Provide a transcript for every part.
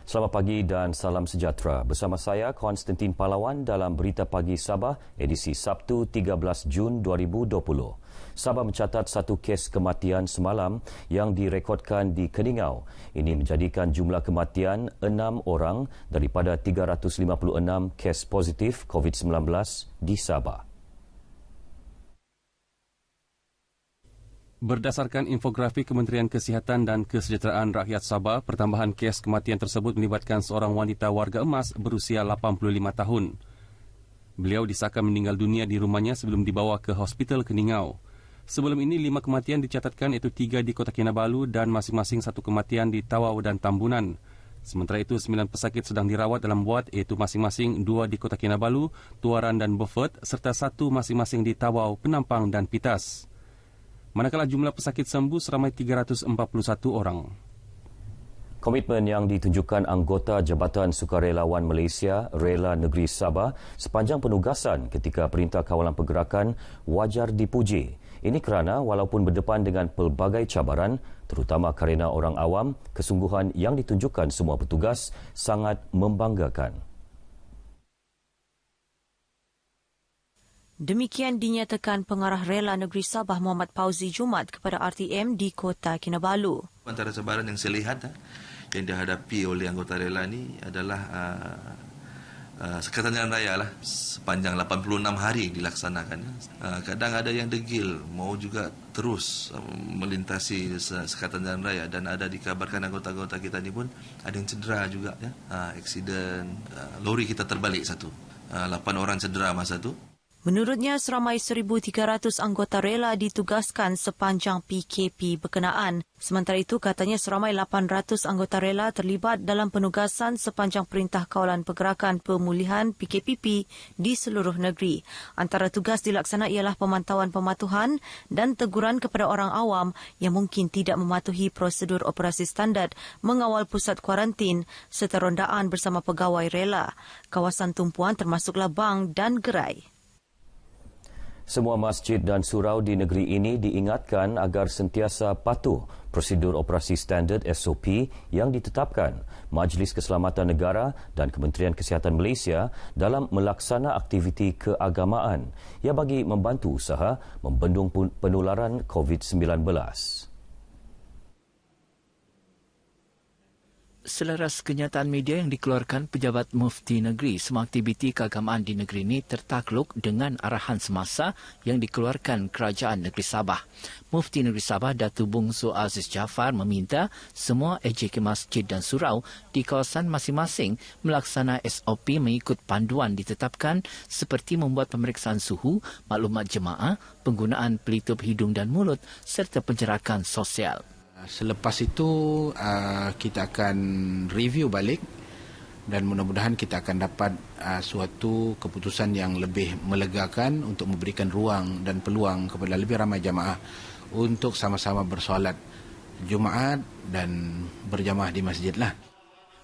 Selamat pagi dan salam sejahtera. Bersama saya Konstantin Pahlawan dalam Berita Pagi Sabah edisi Sabtu 13 Jun 2020. Sabah mencatat satu kes kematian semalam yang direkodkan di Keningau. Ini menjadikan jumlah kematian 6 orang daripada 356 kes positif COVID-19 di Sabah. Berdasarkan infografik Kementerian Kesihatan dan Kesejahteraan Rakyat Sabah, pertambahan kes kematian tersebut melibatkan seorang wanita warga emas berusia 85 tahun. Beliau disahkan meninggal dunia di rumahnya sebelum dibawa ke Hospital Keningau. Sebelum ini, 5 kematian dicatatkan, iaitu 3 di Kota Kinabalu dan masing-masing 1 kematian di Tawau dan Tambunan. Sementara itu, 9 pesakit sedang dirawat dalam ward, iaitu masing-masing 2 di Kota Kinabalu, Tuaran dan Beaufort, serta 1 masing-masing di Tawau, Penampang dan Pitas. Manakala jumlah pesakit sembuh seramai 341 orang. Komitmen yang ditunjukkan anggota Jabatan Sukarelawan Malaysia, Rela Negeri Sabah sepanjang penugasan ketika Perintah Kawalan Pergerakan wajar dipuji. Ini kerana walaupun berdepan dengan pelbagai cabaran, terutama kerana orang awam, kesungguhan yang ditunjukkan semua petugas sangat membanggakan. Demikian dinyatakan Pengarah Rela Negeri Sabah Muhammad Fauzi Jumaat kepada RTM di Kota Kinabalu. Antara cabaran yang saya lihat yang dihadapi oleh anggota Rela ini adalah Sekatan Jalan Raya lah, sepanjang 86 hari dilaksanakan. Kadang ada yang degil, mau juga terus melintasi Sekatan Jalan Raya, dan ada dikabarkan anggota-anggota kita ni pun ada yang cedera juga, aksiden, lori kita terbalik satu, 8 orang cedera masa tu. Menurutnya, seramai 1,300 anggota rela ditugaskan sepanjang PKP berkenaan. Sementara itu, katanya seramai 800 anggota rela terlibat dalam penugasan sepanjang Perintah Kawalan Pergerakan Pemulihan PKPP di seluruh negeri. Antara tugas dilaksana ialah pemantauan pematuhan dan teguran kepada orang awam yang mungkin tidak mematuhi prosedur operasi standard mengawal pusat kuarantin serta rondaan bersama pegawai rela. Kawasan tumpuan termasuklah bank dan gerai. Semua masjid dan surau di negeri ini diingatkan agar sentiasa patuh prosedur operasi standard SOP yang ditetapkan Majlis Keselamatan Negara dan Kementerian Kesihatan Malaysia dalam melaksana aktiviti keagamaan yang bagi membantu usaha membendung penularan COVID-19. Selaras kenyataan media yang dikeluarkan Pejabat Mufti Negeri, semua aktiviti keagamaan di negeri ini tertakluk dengan arahan semasa yang dikeluarkan Kerajaan Negeri Sabah. Mufti Negeri Sabah, Datuk Bungsu Aziz Jaafar meminta semua AJK masjid dan surau di kawasan masing-masing melaksana SOP mengikut panduan ditetapkan seperti membuat pemeriksaan suhu, maklumat jemaah, penggunaan pelitup hidung dan mulut serta penjarakan sosial. Selepas itu kita akan review balik dan mudah-mudahan kita akan dapat suatu keputusan yang lebih melegakan untuk memberikan ruang dan peluang kepada lebih ramai jamaah untuk sama-sama bersolat Jumaat dan berjamaah di masjid lah.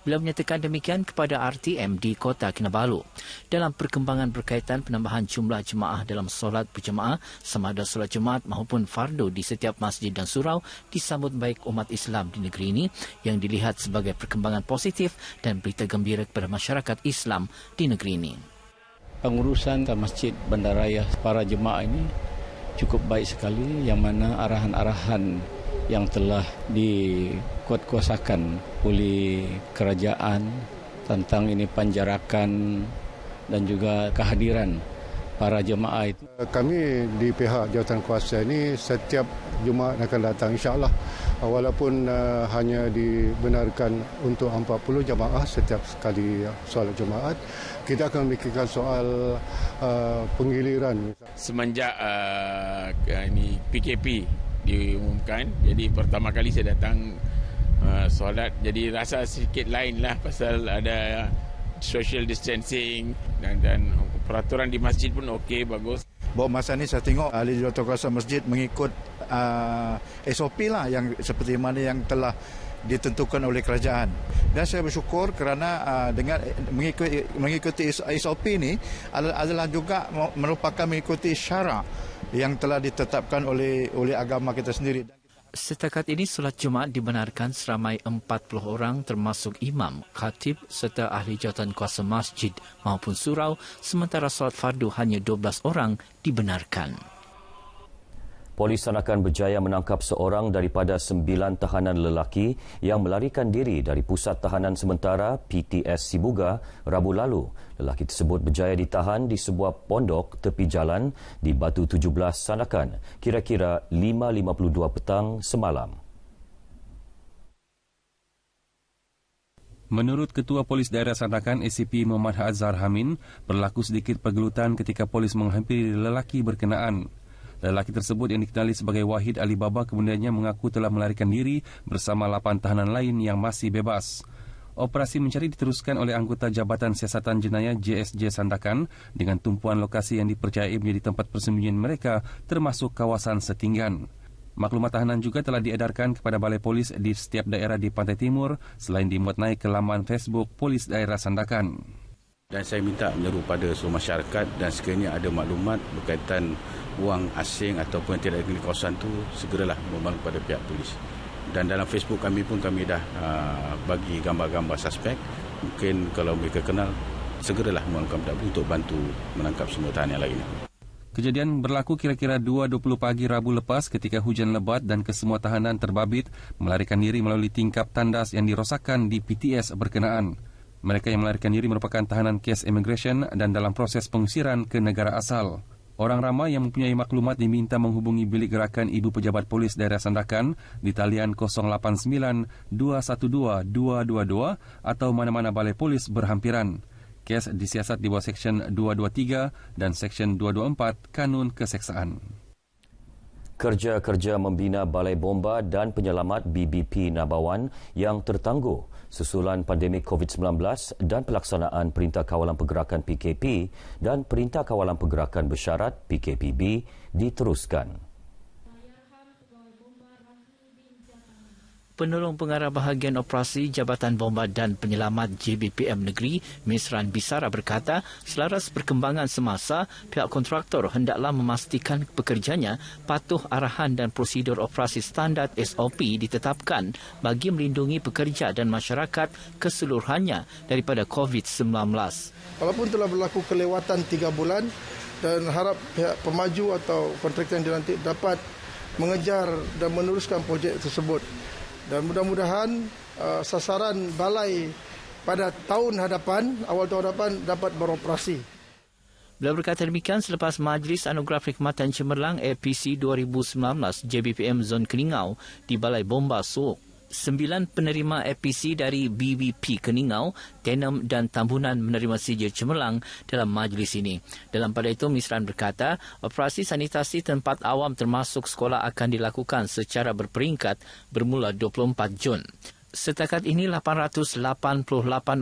Beliau menyatakan demikian kepada RTM di Kota Kinabalu. Dalam perkembangan berkaitan penambahan jumlah jemaah dalam solat berjemaah, sama ada solat Jumaat maupun fardu di setiap masjid dan surau disambut baik umat Islam di negeri ini yang dilihat sebagai perkembangan positif dan berita gembira kepada masyarakat Islam di negeri ini. Pengurusan masjid bandaraya para jemaah ini cukup baik sekali, yang mana arahan-arahan yang telah dikuatkuasakan oleh kerajaan tentang ini penjarakan dan juga kehadiran para jemaah itu. Kami di pihak jawatan kuasa ini setiap Jumaat akan datang, insya-Allah. Walaupun hanya dibenarkan untuk 40 jemaah setiap sekali solat Jumaat, kita akan memikirkan soal penggiliran. Semenjak ini PKP diumumkan, jadi pertama kali saya datang solat, jadi rasa sedikit lain lah pasal ada social distancing dan peraturan di masjid pun okey, bagus. Bahawa masa ni saya tengok ahli jawatankuasa masjid mengikut SOP lah yang seperti mana yang telah ditentukan oleh kerajaan, dan saya bersyukur kerana dengan mengikuti SOP ni adalah juga merupakan mengikuti syarak yang telah ditetapkan oleh agama kita sendiri. Setakat ini solat Jumaat dibenarkan seramai 40 orang termasuk imam, khatib serta ahli jawatankuasa masjid maupun surau, sementara solat fardu hanya 12 orang dibenarkan. Polis Sanakan berjaya menangkap seorang daripada 9 tahanan lelaki yang melarikan diri dari Pusat Tahanan Sementara PTS Sibuga Rabu lalu. Lelaki tersebut berjaya ditahan di sebuah pondok tepi jalan di Batu 17 Sanakan, kira-kira 5.52 petang semalam. Menurut Ketua Polis Daerah Sanakan ACP Muhammad Azhar Hamin, berlaku sedikit pergelutan ketika polis menghampiri lelaki berkenaan. Lelaki tersebut yang dikenali sebagai Wahid Alibaba kemudiannya mengaku telah melarikan diri bersama 8 tahanan lain yang masih bebas. Operasi mencari diteruskan oleh anggota Jabatan Siasatan Jenayah JSJ Sandakan dengan tumpuan lokasi yang dipercayai menjadi tempat persembunyian mereka termasuk kawasan Setinggan. Maklumat tahanan juga telah diedarkan kepada balai polis di setiap daerah di Pantai Timur selain dimuat naik ke laman Facebook Polis Daerah Sandakan. Dan saya minta menyeru pada seluruh masyarakat dan sekiranya ada maklumat berkaitan wang asing ataupun yang tidak ada di kawasan itu, segeralah membantu kepada pihak polis. Dan dalam Facebook kami pun kami dah bagi gambar-gambar suspek. Mungkin kalau mereka kenal, segeralah membantu untuk bantu menangkap semua tahanan yang lain. Kejadian berlaku kira-kira 2.20 pagi Rabu lepas ketika hujan lebat dan kesemua tahanan terbabit melarikan diri melalui tingkap tandas yang dirosakkan di PTS berkenaan. Mereka yang melarikan diri merupakan tahanan kes imigresen dan dalam proses pengusiran ke negara asal. Orang ramai yang mempunyai maklumat diminta menghubungi bilik gerakan Ibu Pejabat Polis Daerah Sandakan di talian 089-212-222 atau mana-mana balai polis berhampiran. Kes disiasat di bawah Seksyen 223 dan Seksyen 224 Kanun Keseksaan. Kerja-kerja membina Balai Bomba dan Penyelamat BBP Nabawan yang tertangguh susulan pandemik COVID-19 dan pelaksanaan Perintah Kawalan Pergerakan PKP dan Perintah Kawalan Pergerakan Bersyarat PKPB diteruskan. Penolong Pengarah Bahagian Operasi Jabatan Bomba dan Penyelamat JBPM Negeri, Misran Bisara berkata, selaras perkembangan semasa, pihak kontraktor hendaklah memastikan pekerjanya patuh arahan dan prosedur operasi standard SOP ditetapkan bagi melindungi pekerja dan masyarakat keseluruhannya daripada COVID-19. Walaupun telah berlaku kelewatan 3 bulan dan harap pihak pemaju atau kontraktor yang dilantik dapat mengejar dan meneruskan projek tersebut. Dan mudah-mudahan sasaran balai pada tahun hadapan, awal tahun hadapan dapat beroperasi. Beliau berkata demikian selepas Majlis Anugerah Perkhidmatan Cemerlang APC 2019 JBPM Zon Keningau di Balai Bomba Suok. 9 penerima APC dari BBP Keningau, Tenem dan Tambunan menerima sijil cemerlang dalam majlis ini. Dalam pada itu, Misran berkata, operasi sanitasi tempat awam termasuk sekolah akan dilakukan secara berperingkat bermula 24 Jun. Setakat ini, 888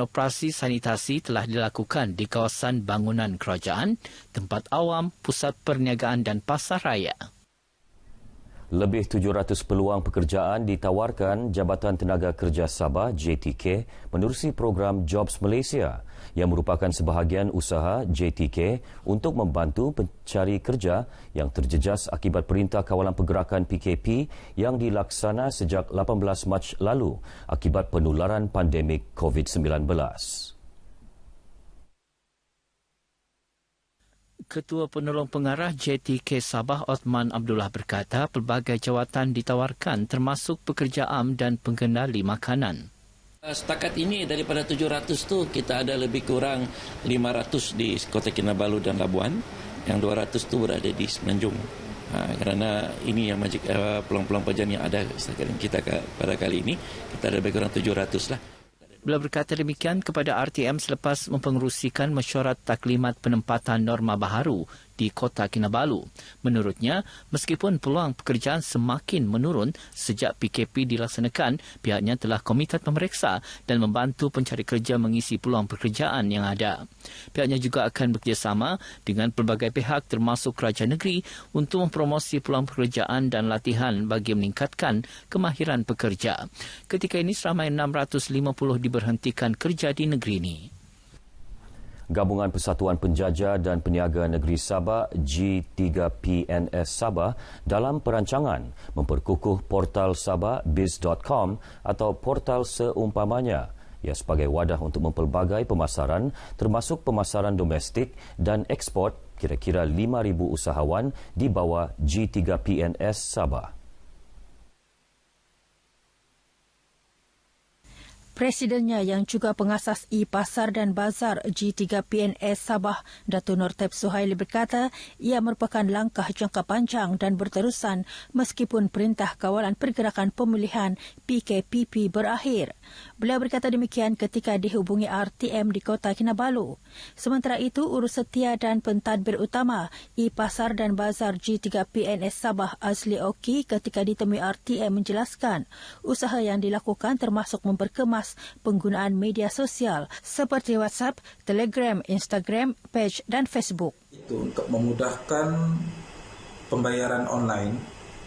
operasi sanitasi telah dilakukan di kawasan bangunan kerajaan, tempat awam, pusat perniagaan dan pasar raya. Lebih 700 peluang pekerjaan ditawarkan Jabatan Tenaga Kerja Sabah JTK menerusi program Jobs Malaysia yang merupakan sebahagian usaha JTK untuk membantu pencari kerja yang terjejas akibat Perintah Kawalan Pergerakan PKP yang dilaksana sejak 18 Mac lalu akibat penularan pandemik COVID-19. Ketua Penolong Pengarah JTK Sabah Osman Abdullah berkata pelbagai jawatan ditawarkan termasuk pekerja am dan pengendali makanan. Setakat ini daripada 700 tu kita ada lebih kurang 500 di Kota Kinabalu dan Labuan, yang 200 tu berada di Semenanjung. Kerana ini yang peluang-peluang pekerjaan yang ada kita pada kali ini, kita ada lebih kurang 700 lah. Beliau berkata demikian kepada RTM selepas mempengerusikan mesyuarat taklimat penempatan norma baharu di Kota Kinabalu. Menurutnya, meskipun peluang pekerjaan semakin menurun sejak PKP dilaksanakan, pihaknya telah komited memeriksa dan membantu pencari kerja mengisi peluang pekerjaan yang ada. Pihaknya juga akan bekerjasama dengan pelbagai pihak termasuk kerajaan negeri untuk mempromosi peluang pekerjaan dan latihan bagi meningkatkan kemahiran pekerja. Ketika ini, seramai 650 diberhentikan kerja di negeri ini. Gabungan Persatuan Penjaja dan Peniaga Negeri Sabah G3PNS Sabah dalam perancangan memperkukuh portal sabahbiz.com atau portal seumpamanya. Ia sebagai wadah untuk mempelbagai pemasaran termasuk pemasaran domestik dan ekspor kira-kira 5,000 usahawan di bawah G3PNS Sabah. Presidennya yang juga pengasas e-Pasar dan Bazar G3PNS Sabah, Dato' Nortep Suhaili berkata ia merupakan langkah jangka panjang dan berterusan meskipun Perintah Kawalan Pergerakan Pemulihan PKPP berakhir. Beliau berkata demikian ketika dihubungi RTM di Kota Kinabalu. Sementara itu, urus setia dan pentadbir utama e-Pasar dan Bazar G3PNS Sabah Azli Oki ketika ditemui RTM menjelaskan usaha yang dilakukan termasuk memperkemas penggunaan media sosial seperti WhatsApp, Telegram, Instagram, page dan Facebook. Itu untuk memudahkan pembayaran online.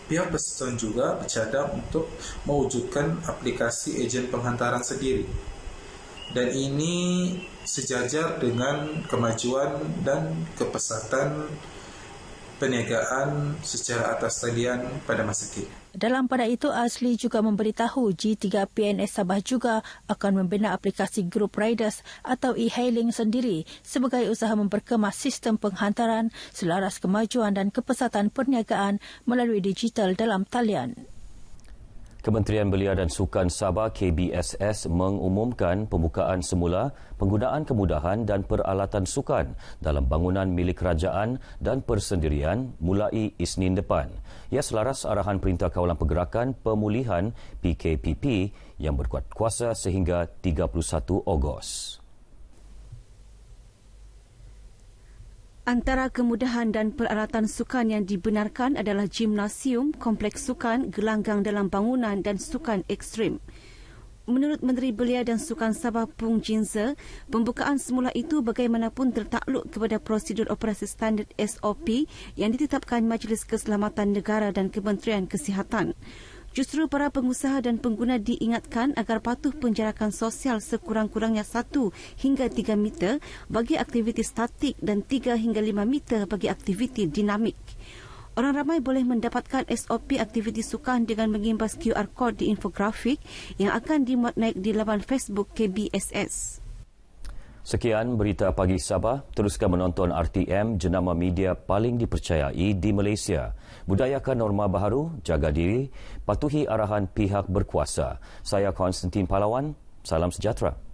Pihak pesusun juga bercadang untuk mewujudkan aplikasi ejen penghantaran sendiri. Dan ini sejajar dengan kemajuan dan kepesatan perniagaan secara atas talian pada masa kini. Dalam pada itu, Azli juga memberitahu G3PNS Sabah juga akan membina aplikasi Group Riders atau e-hailing sendiri sebagai usaha memperkemas sistem penghantaran selaras kemajuan dan kepesatan perniagaan melalui digital dalam talian. Kementerian Belia dan Sukan Sabah KBSS mengumumkan pembukaan semula penggunaan kemudahan dan peralatan sukan dalam bangunan milik kerajaan dan persendirian mulai Isnin depan. Ia selaras arahan Perintah Kawalan Pergerakan Pemulihan PKPP yang berkuat kuasa sehingga 31 Ogos. Antara kemudahan dan peralatan sukan yang dibenarkan adalah gimnasium, kompleks sukan, gelanggang dalam bangunan dan sukan ekstrim. Menurut Menteri Belia dan Sukan Sabah Pung Jinza, pembukaan semula itu bagaimanapun tertakluk kepada prosedur operasi standard SOP yang ditetapkan Majlis Keselamatan Negara dan Kementerian Kesihatan. Justru para pengusaha dan pengguna diingatkan agar patuh penjarakan sosial sekurang-kurangnya 1 hingga 3 meter bagi aktiviti statik dan 3 hingga 5 meter bagi aktiviti dinamik. Orang ramai boleh mendapatkan SOP aktiviti sukan dengan mengimbas QR code di infografik yang akan dimuat naik di laman Facebook KBSS. Sekian Berita Pagi Sabah. Teruskan menonton RTM, jenama media paling dipercayai di Malaysia. Budayakan norma baharu, jaga diri, patuhi arahan pihak berkuasa. Saya Konstantin Palawan, salam sejahtera.